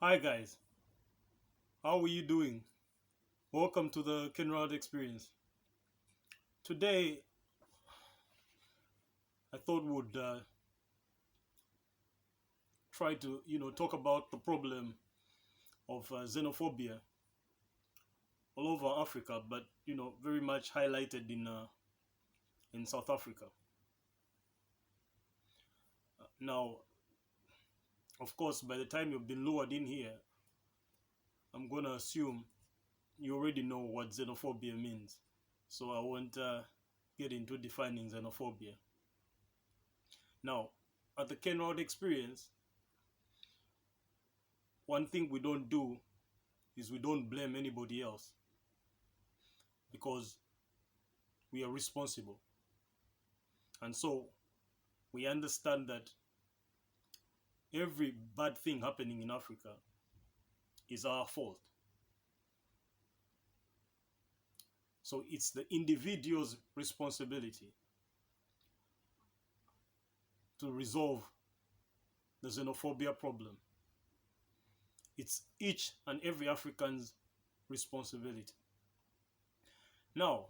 Hi guys, how are you doing? Welcome to the Kenrald Experience. Today, I thought would try to talk about the problem of xenophobia all over Africa, but very much highlighted in South Africa. Now, of course, by the time you've been lured in here, I'm gonna assume you already know what xenophobia means, so I won't get into defining xenophobia. Now, at the Kenrald Experience, one thing we don't do is we don't blame anybody else because we are responsible. And so we understand that every bad thing happening in Africa is our fault. So it's the individual's responsibility to resolve the xenophobia problem. It's each and every African's responsibility. Now,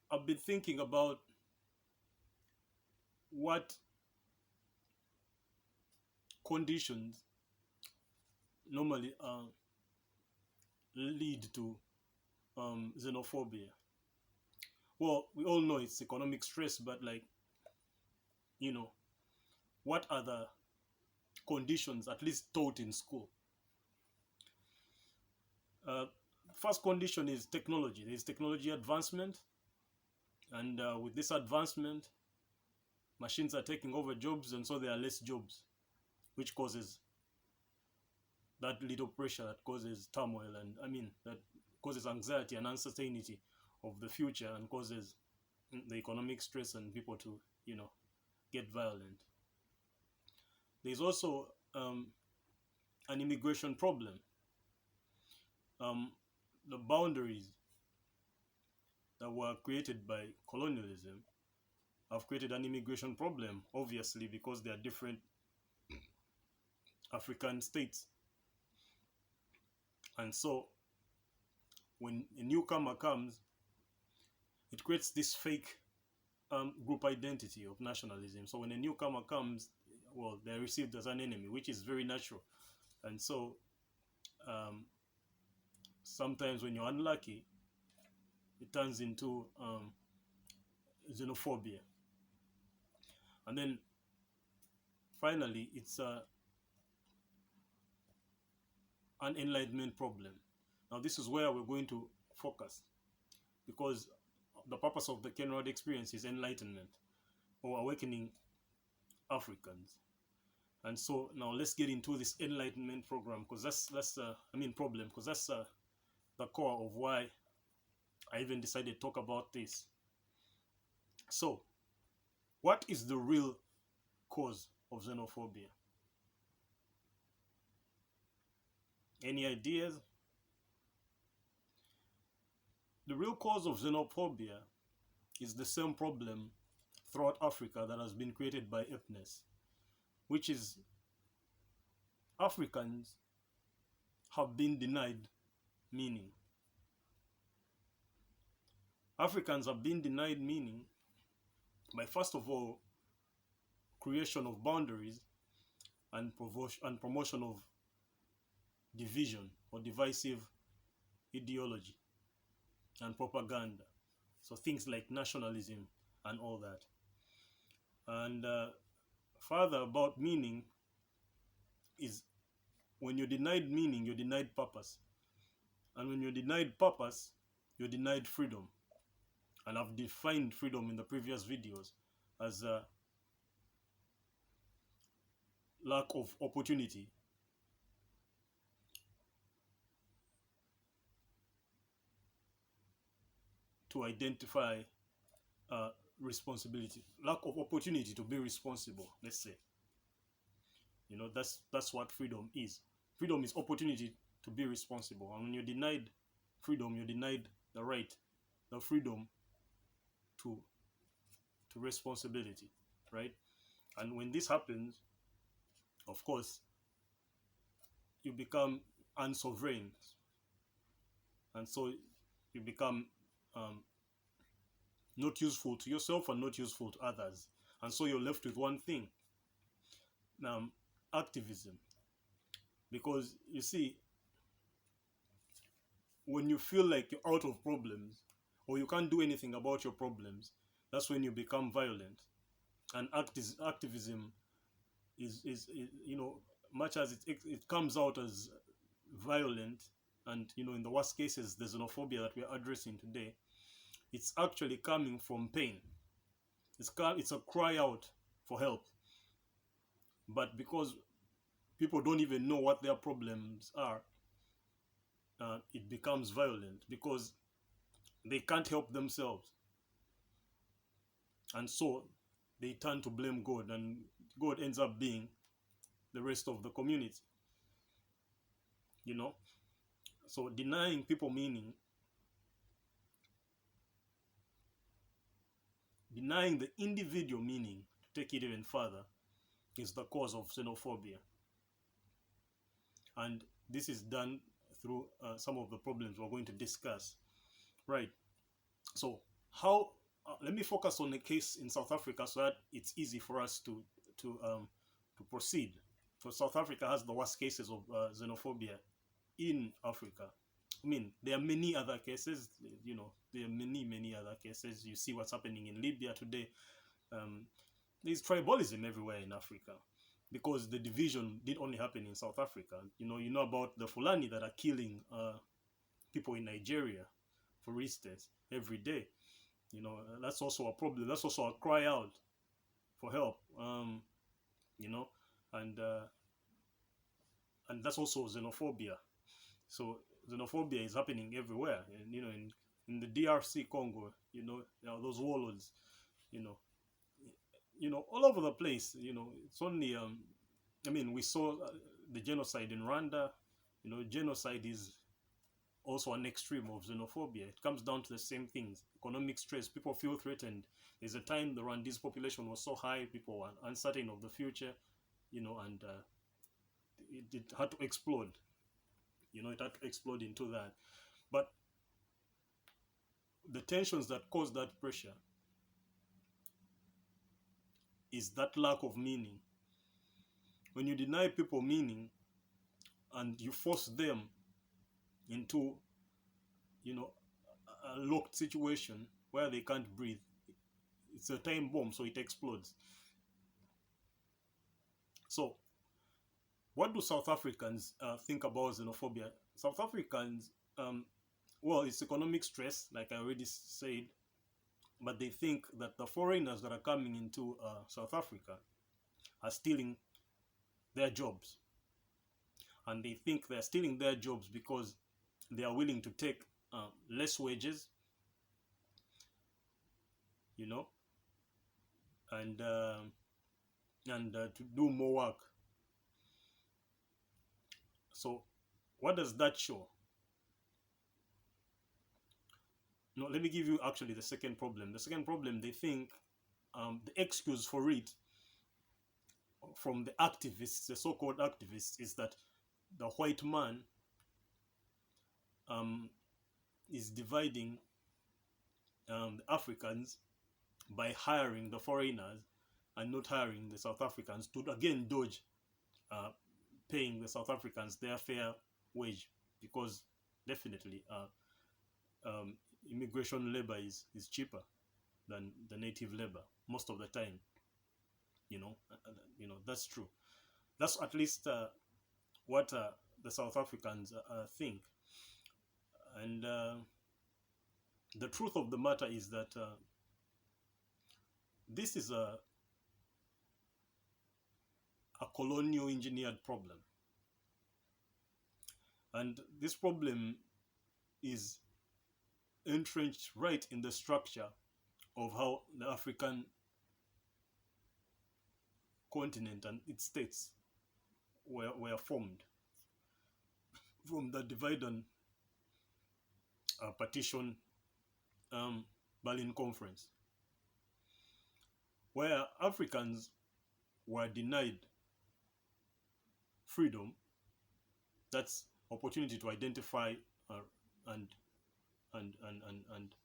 I've been thinking about what conditions normally lead to xenophobia. Well, we all know it's economic stress, but you know, what are the conditions at least taught in school? Uh, First condition is technology. There is technology advancement, and with this advancement, machines are taking over jobs, and so there are less jobs, which causes that little pressure that causes turmoil, and that causes anxiety and uncertainty of the future, and causes the economic stress and people to get violent. There's also an immigration problem. Um, the boundaries that were created by colonialism have created an immigration problem, obviously, because there are different African states. And so when a newcomer comes, it creates this fake group identity of nationalism. So when a newcomer comes, well, they're received as an enemy, which is very natural. And so um, sometimes when you're unlucky, it turns into xenophobia. And then finally, it's an enlightenment problem. Now, this is where we're going to focus because the purpose of the Kenrald experience is enlightenment or awakening Africans. And so now let's get into this enlightenment program because that's problem because that's the core of why I even decided to talk about this. So, what is the real cause of xenophobia? Any ideas? The real cause of xenophobia is the same problem throughout Africa that has been created by ethnics, which is Africans have been denied meaning. Africans have been denied meaning by, first of all, creation of boundaries and promotion of division or divisive ideology and propaganda. So things like nationalism and all that. And further about meaning is when you're denied meaning, you're denied purpose. And when you're denied purpose, you're denied freedom. And I've defined freedom in the previous videos as a lack of opportunity to identify responsibility, lack of opportunity to be responsible, let's say. That's what freedom is. Freedom is opportunity to be responsible. And when you're denied freedom, you're denied the right, the freedom to responsibility, right? And when this happens, of course, you become unsovereign, and so you become um, not useful to yourself and not useful to others, and so you're left with one thing, um, activism. Because you see, when you feel like you're out of problems or you can't do anything about your problems, that's when you become violent. And activism is much as it comes out as violent, and in the worst cases the xenophobia that we're addressing today, it's actually coming from pain. It's a cry out for help, but because people don't even know what their problems are, it becomes violent because they can't help themselves, and so they turn to blame God, and God ends up being the rest of the community. you know so denying people meaning, denying the individual meaning, to take it even further, is the cause of xenophobia. And this is done through some of the problems we're going to discuss. Right. So how let me focus on a case in South Africa so that it's easy for us to proceed. So South Africa has the worst cases of xenophobia in Africa. I mean, there are many other cases. There are many other cases. You see what's happening in Libya today. There's tribalism everywhere in Africa, because the division did only happen in South Africa. You know about the Fulani that are killing people in Nigeria, for instance, every day. That's also a problem. That's also a cry out for help. You know, and uh, and that's also xenophobia. So xenophobia is happening everywhere, and in the DRC Congo, those warlords, you know, all over the place. It's only I mean, we saw the genocide in Rwanda. Genocide is also an extreme of xenophobia. It comes down to the same things: economic stress. People feel threatened. There's a time the Rwandese population was so high, people were uncertain of the future, and it had to explode. It had to explode into that. But the tensions that cause that pressure is that lack of meaning. When you deny people meaning and you force them into, a locked situation where they can't breathe, it's a time bomb, so it explodes. So, what do South Africans think about xenophobia? South Africans, well, it's economic stress, like I already said, but they think that the foreigners that are coming into South Africa are stealing their jobs. And they think they're stealing their jobs because they are willing to take less wages, you know, and to do more work. So, what does that show? No, let me give you actually the second problem. The second problem, they think the excuse for it from the activists, the so-called activists, is that the white man is dividing the Africans by hiring the foreigners and not hiring the South Africans, to again dodge paying the South Africans their fair wage, because definitely immigration labor is cheaper than the native labor most of the time. That's true. That's at least what the South Africans think. And the truth of the matter is that this is a colonial engineered problem. And this problem is entrenched right in the structure of how the African continent and its states were formed, from the divide and partition Berlin Conference, where Africans were denied freedom That's opportunity to identify uh, and and and and and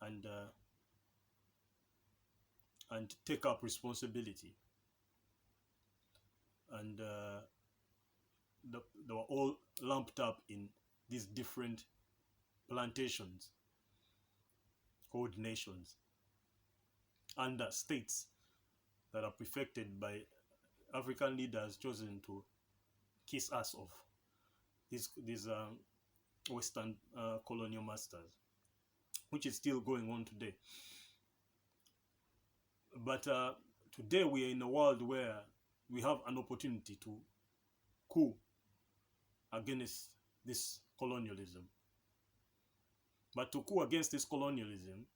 and uh, and take up responsibility. And they were all lumped up in these different plantations called nations under states that are prefected by African leaders chosen to kiss us off. These Western colonial masters, which is still going on today. But today we are in a world where we have an opportunity to coup against this colonialism. But to coup against this colonialism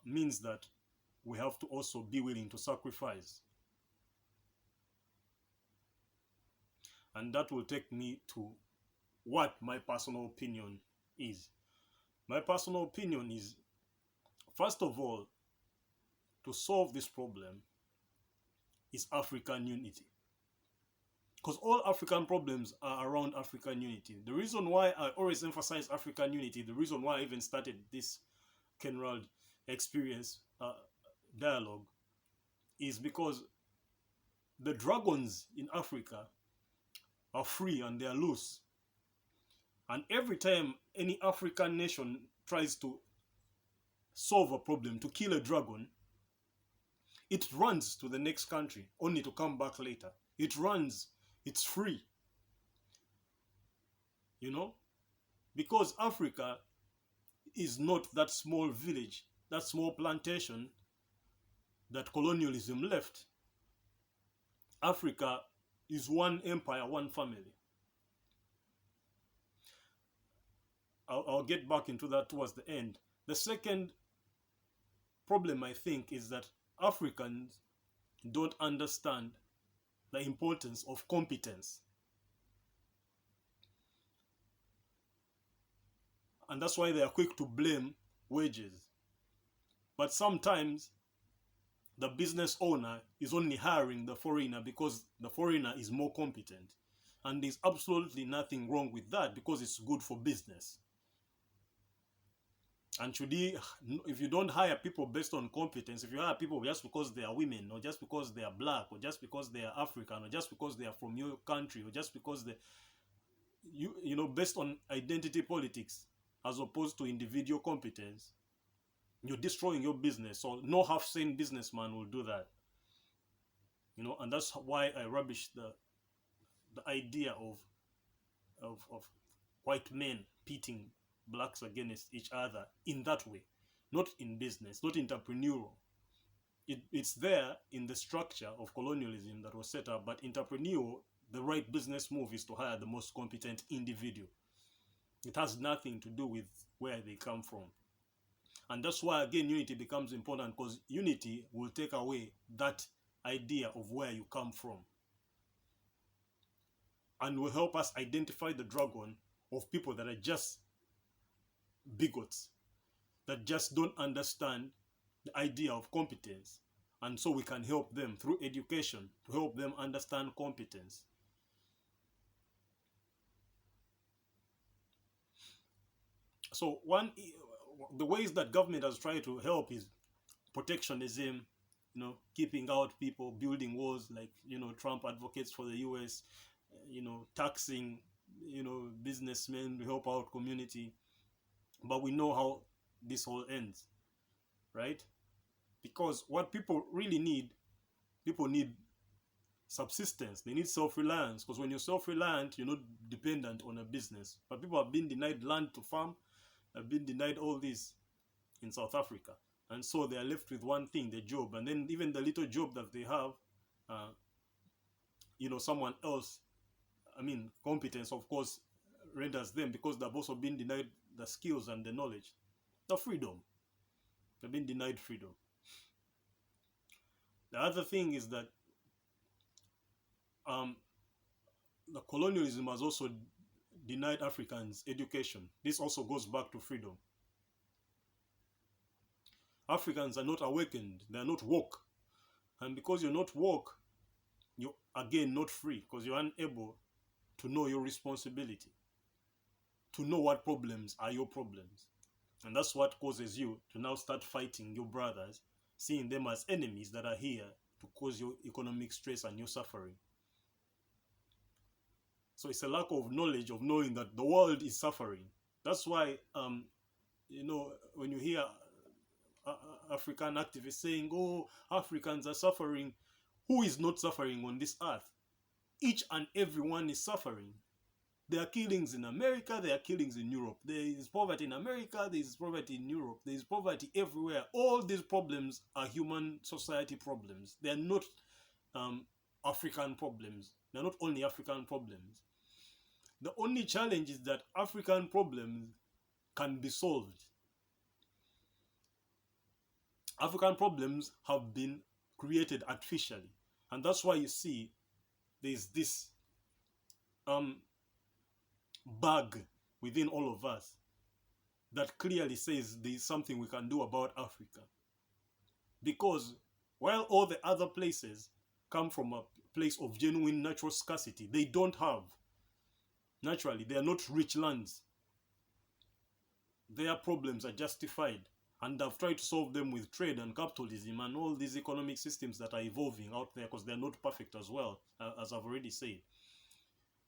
means that we have to also be willing to sacrifice. And that will take me to what my personal opinion is. My personal opinion is, first of all, to solve this problem is African unity. Because all African problems are around African unity. The reason why I always emphasize African unity, the reason why I even started this Kenrald Experience dialogue, is because the dragons in Africa are free and they are loose. And every time any African nation tries to solve a problem, to kill a dragon, it runs to the next country only to come back later. It runs, it's free. You know? Because Africa is not that small village, that small plantation that colonialism left. Africa is one empire, one family. I'll get back into that towards the end. The second problem, I think, is that Africans don't understand the importance of competence. And that's why they are quick to blame wages. But sometimes the business owner is only hiring the foreigner because the foreigner is more competent. And there's absolutely nothing wrong with that because it's good for business. And if you don't hire people based on competence, if you hire people just because they are women, or just because they are black, or just because they are African, or just because they are from your country, or just because you know, based on identity politics as opposed to individual competence, you're destroying your business. So no half-sane businessman will do that. You know, and that's why I rubbish the idea of white men pitting blacks against each other in that way. Not in business, not entrepreneurial. It's there in the structure of colonialism that was set up, but entrepreneurial, the right business move is to hire the most competent individual. It has nothing to do with where they come from. And that's why, again, unity becomes important, because unity will take away that idea of where you come from. And will help us identify the dragon of people that are just bigots, that just don't understand the idea of competence. And so we can help them through education to help them understand competence. So the ways that government has tried to help is protectionism, you know, keeping out people, building walls, like, you know, Trump advocates for the US, you know, taxing, you know, businessmen to help out community. But we know how this all ends, right? Because what people really need, people need subsistence. They need self-reliance, because when you're self-reliant, you're not dependent on a business. But people have been denied land to farm, have been denied all this in South Africa. And so they are left with one thing, the job. And then even the little job that they have, you know, someone else, I mean, competence, of course, renders them, because they've also been denied the skills and the knowledge, the freedom. They've been denied freedom. The other thing is that the colonialism has also denied Africans education. This also goes back to freedom. Africans are not awakened. They are not woke. And because you're not woke, you're again not free, because you're unable to know your responsibility, to know what problems are your problems. And that's what causes you to now start fighting your brothers, seeing them as enemies that are here to cause your economic stress and your suffering. So it's a lack of knowledge of knowing that the world is suffering. That's why, when you hear African activists saying, oh, Africans are suffering, who is not suffering on this earth? Each and everyone is suffering. There are killings in America, there are killings in Europe. There is poverty in America, there is poverty in Europe. There is poverty everywhere. All these problems are human society problems. They are not African problems. They are not only African problems. The only challenge is that African problems can be solved. African problems have been created artificially. And that's why you see there's this bug within all of us that clearly says there's something we can do about Africa. Because while all the other places come from a place of genuine natural scarcity, they don't have. Naturally, they are not rich lands. Their problems are justified, and I've tried to solve them with trade and capitalism and all these economic systems that are evolving out there, because they're not perfect as well, as I've already said.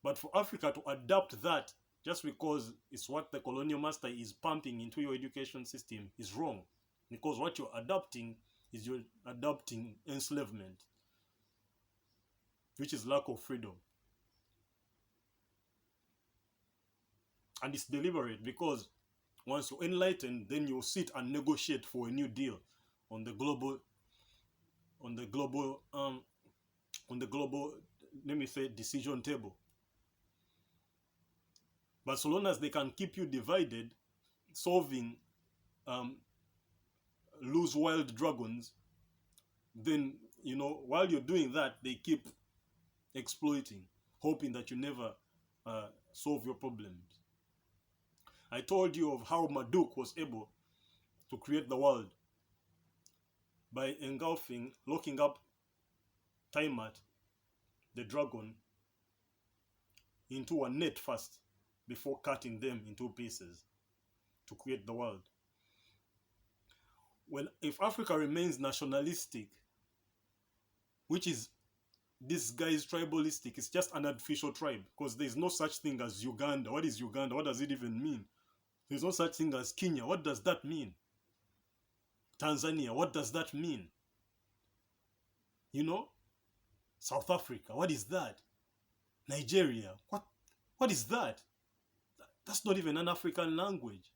But for Africa to adapt that just because it's what the colonial master is pumping into your education system is wrong. Because what you're adapting is you're adapting enslavement, which is lack of freedom. And it's deliberate, because once you're enlightened, then you'll sit and negotiate for a new deal on the global, let me say, decision table. But so long as they can keep you divided, solving lose wild dragons, then, while you're doing that, they keep exploiting, hoping that you never solve your problems. I told you of how Marduk was able to create the world by locking up Tiamat, the dragon, into a net first before cutting them into pieces to create the world. Well, if Africa remains nationalistic, which is this guy is tribalistic, it's just an artificial tribe, because there's no such thing as Uganda. What is Uganda? What does it even mean? There's no such thing as Kenya. What does that mean? Tanzania, what does that mean? South Africa, what is that? Nigeria, what is that? That's not even an African language.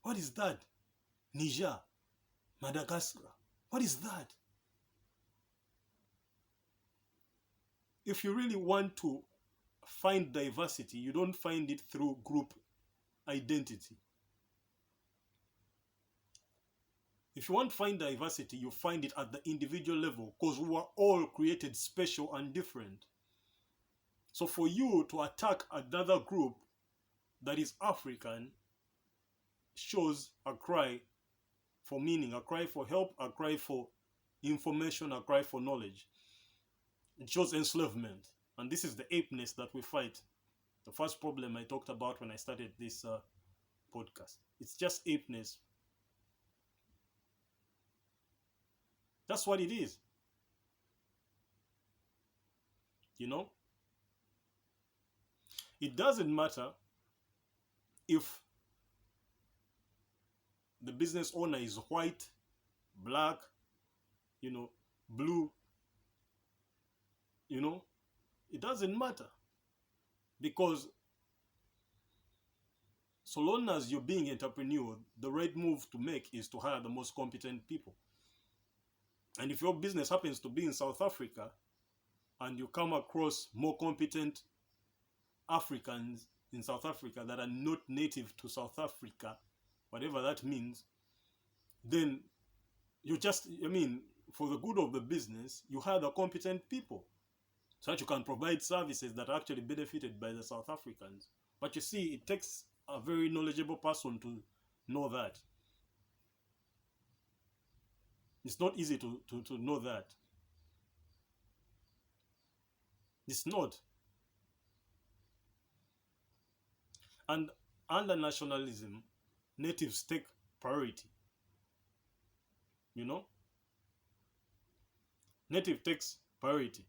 What is that? Niger, Madagascar, what is that? If you really want to find diversity, you don't find it through group identity. If you want to find diversity, you find it at the individual level, because we are all created special and different. So for you to attack another group that is African shows a cry for meaning, a cry for help, a cry for information, a cry for knowledge. It shows enslavement. And this is the apeness that we fight. The first problem I talked about when I started this podcast. It's just apeness. That's what it is. It doesn't matter if the business owner is white, black, blue. It doesn't matter, because so long as you're being entrepreneur, the right move to make is to hire the most competent people. And if your business happens to be in South Africa and you come across more competent Africans in South Africa that are not native to South Africa, whatever that means, then for the good of the business, you hire the competent people so that you can provide services that are actually benefited by the South Africans. But you see, it takes a very knowledgeable person to know that. It's not easy to know that. It's not. And under nationalism, natives take priority. You know, native takes priority.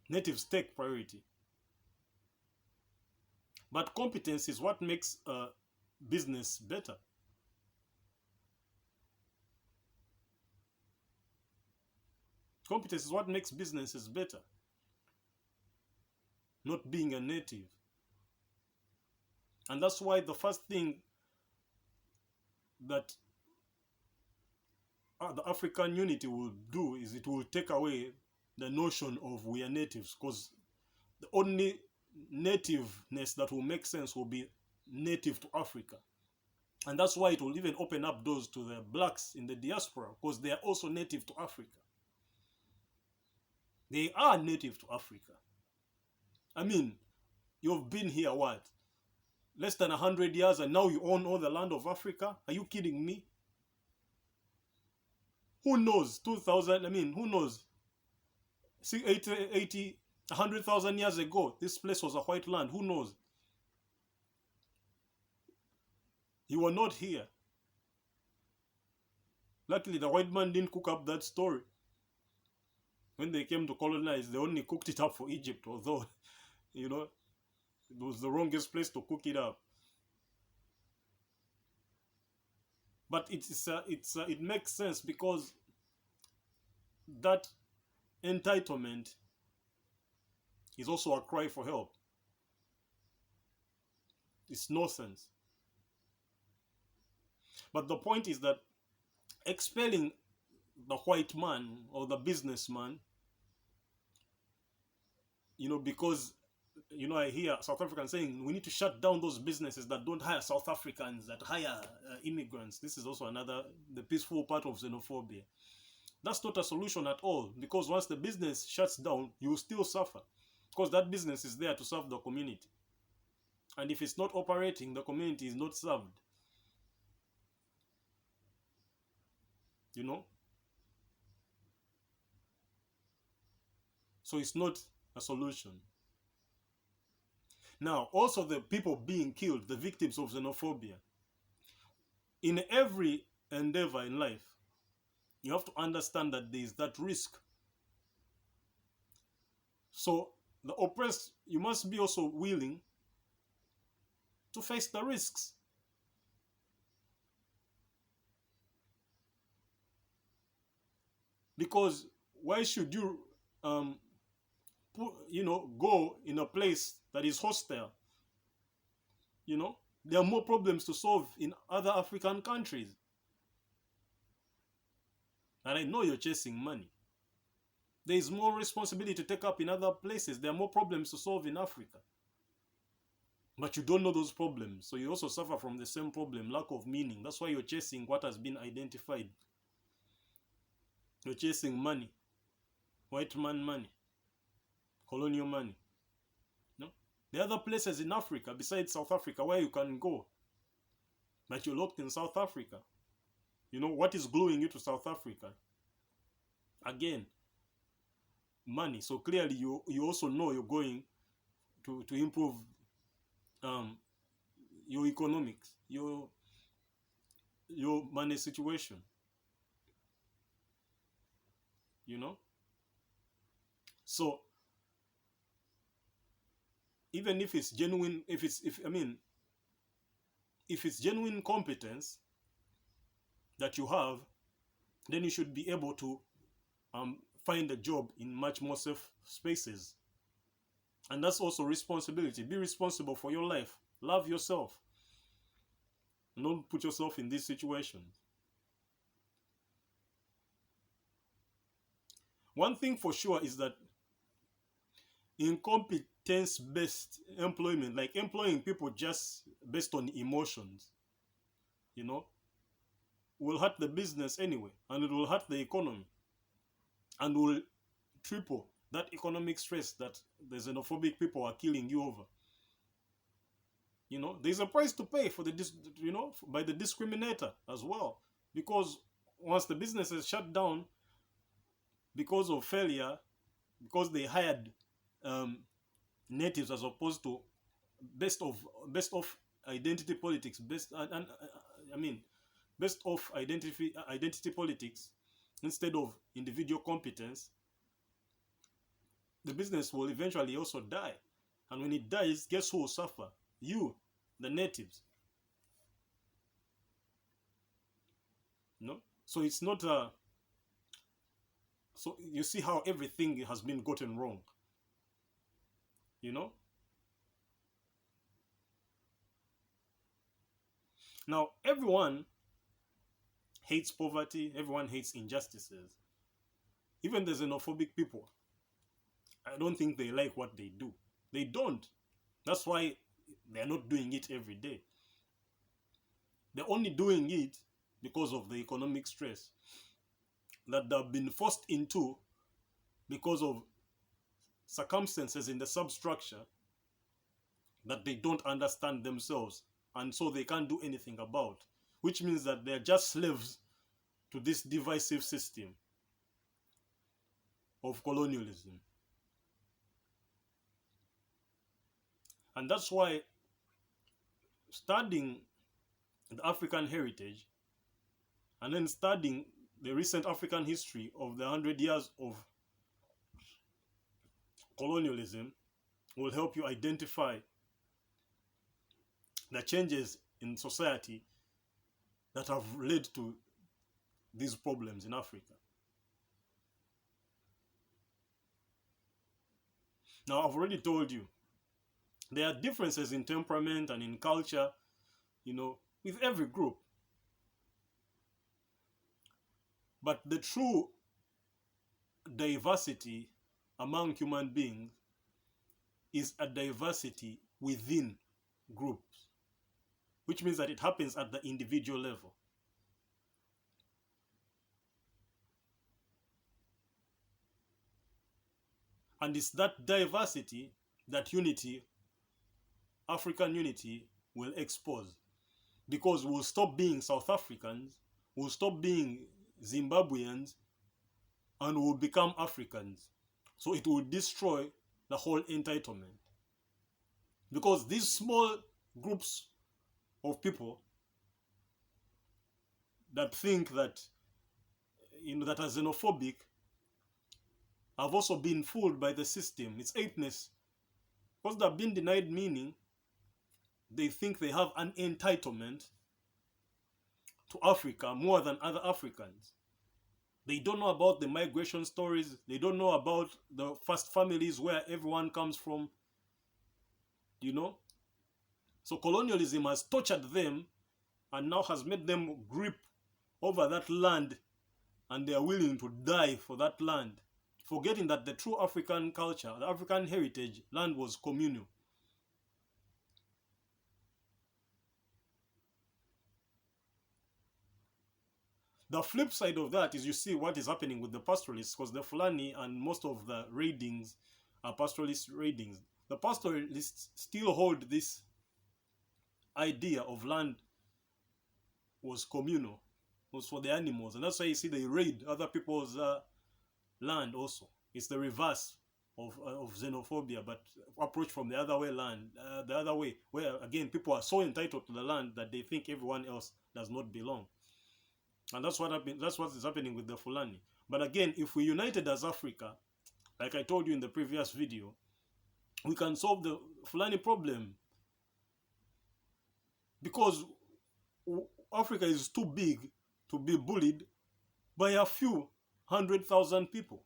Natives take priority. But competence is what makes a business better. Competence is what makes businesses better, not being a native. And that's why the first thing that the African unity will do is it will take away the notion of we are natives, because the only nativeness that will make sense will be native to Africa. And that's why it will even open up doors to the blacks in the diaspora, because they are also native to Africa. They are native to Africa. I mean, you've been here, what? Less than 100 years, and now you own all the land of Africa? Are you kidding me? Who knows? 2000, I mean, who knows? 80 100,000 years ago, this place was a white land. Who knows? You were not here. Luckily, the white man didn't cook up that story. When they came to colonize, they only cooked it up for Egypt, although, you know, it was the wrongest place to cook it up. But it makes sense, because that entitlement is also a cry for help. It's nonsense. But the point is that expelling the white man or the businessman, you know, because, you know, I hear South Africans saying we need to shut down those businesses that don't hire South Africans, that hire immigrants. This is also another, the peaceful part of xenophobia. That's not a solution at all, because once the business shuts down, you will still suffer, because that business is there to serve the community. And if it's not operating, the community is not served. You know? So it's not a solution. Now, also the people being killed, the victims of xenophobia. In every endeavor in life, you have to understand that there is that risk. So the oppressed, you must be also willing to face the risks. Because why should you go in a place that is hostile? You know, there are more problems to solve in other African countries. And I know you're chasing money. There is more responsibility to take up in other places. There are more problems to solve in Africa. But you don't know those problems. So you also suffer from the same problem, lack of meaning. That's why you're chasing what has been identified. You're chasing money. White man money. Colonial money. No? There are other places in Africa besides South Africa where you can go. But you're locked in South Africa. You know, what is gluing you to South Africa? Again, money. So clearly you also know you're going to improve your economics, your money situation. You know? So even if it's genuine, if it's genuine competence that you have, then you should be able to find a job in much more safe spaces. And that's also responsibility. Be responsible for your life. Love yourself. And don't put yourself in these situations. One thing for sure is that incompetence-based employment, like employing people just based on emotions, you know, will hurt the business anyway, and it will hurt the economy, and will triple that economic stress that the xenophobic people are killing you over. You know, there's a price to pay for by the discriminator as well, because once the business is shut down because of failure, because they hired natives as opposed to best of best of identity politics, best and I mean best of identity politics instead of individual competence, the business will eventually also die. And when it dies, guess who will suffer? You, the natives. No? So it's not a. So you see how everything has been gotten wrong. You know? Now, everyone hates poverty, everyone hates injustices. Even the xenophobic people, I don't think they like what they do. They don't. That's why they're not doing it every day. They're only doing it because of the economic stress that they've been forced into because of circumstances in the substructure that they don't understand themselves, and so they can't do anything about, which means that they're just slaves to this divisive system of colonialism. And that's why studying the African heritage and then studying the recent African history of the 100 years of colonialism will help you identify the changes in society that have led to these problems in Africa. Now, I've already told you, there are differences in temperament and in culture, with every group. But the true diversity among human beings is a diversity within groups, which means that it happens at the individual level. And it's that diversity, that unity, African unity, will expose. Because we'll stop being South Africans, we'll stop being Zimbabweans, and we'll become Africans. So it will destroy the whole entitlement. Because these small groups of people that think that, that are xenophobic, have also been fooled by the system. It's eightness. Because they've been denied meaning, they think they have an entitlement to Africa more than other Africans. They don't know about the migration stories. They don't know about the first families where everyone comes from. So colonialism has tortured them and now has made them grip over that land, and they are willing to die for that land, forgetting that the true African culture, the African heritage, land was communal. The flip side of that is you see what is happening with the pastoralists, because the Fulani and most of the raidings are pastoralist raidings. The pastoralists still hold this idea of land was communal, was for the animals, and that's why you see they raid other people's land also. It's the reverse of xenophobia, but approach from the other way, where again people are so entitled to the land that they think everyone else does not belong. And that's what is happening with the Fulani. But again, if we united as Africa, like I told you in the previous video, we can solve the Fulani problem. Because Africa is too big to be bullied by a few 100,000 people.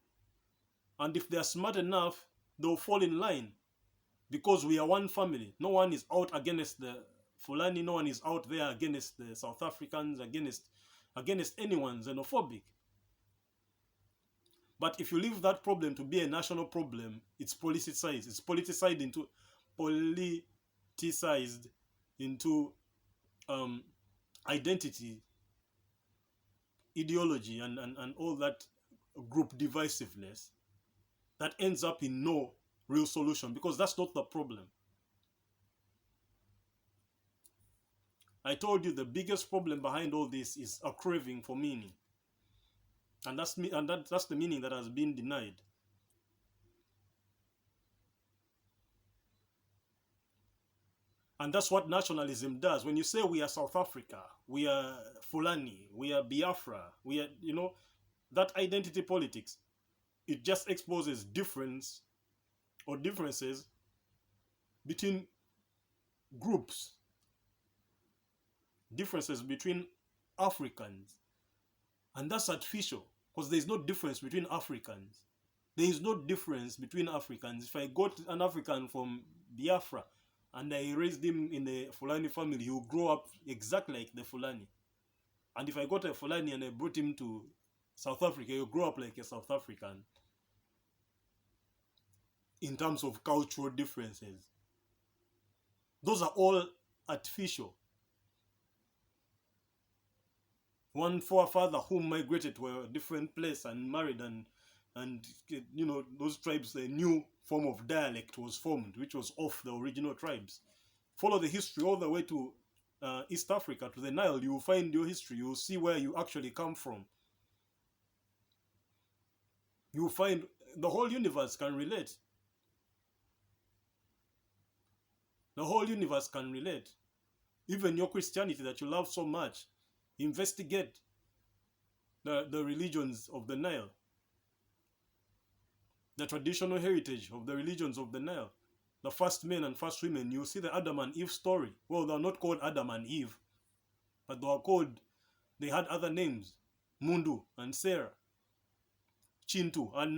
And if they are smart enough, they'll fall in line. Because we are one family. No one is out against the Fulani. No one is out there against the South Africans, against anyone xenophobic. But if you leave that problem to be a national problem, it's politicized. It's politicized into identity, ideology, and all that group divisiveness that ends up in no real solution, because that's not the problem. I told you the biggest problem behind all this is a craving for meaning. And that's the meaning that has been denied. And that's what nationalism does. When you say we are South Africa, we are Fulani, we are Biafra, we are, that identity politics, it just exposes difference or differences between groups, differences between Africans. And that's artificial, because there is no difference between Africans. There is no difference between Africans. If I got an African from Biafra and I raised him in a Fulani family, he will grow up exactly like the Fulani. And if I got a Fulani and I brought him to South Africa, he'll grow up like a South African in terms of cultural differences. Those are all artificial. One forefather who migrated to a different place and married, and those tribes, a new form of dialect was formed, which was off the original tribes. Follow the history all the way to East Africa, to the Nile. You will find your history. You will see where you actually come from. You will find the whole universe can relate. The whole universe can relate. Even your Christianity that you love so much, investigate the religions of the Nile, the traditional heritage of the religions of the Nile, the first men and first women. You see the Adam and Eve story. Well, they're not called Adam and Eve, but they had other names: Mundu and Sarah, Chintu and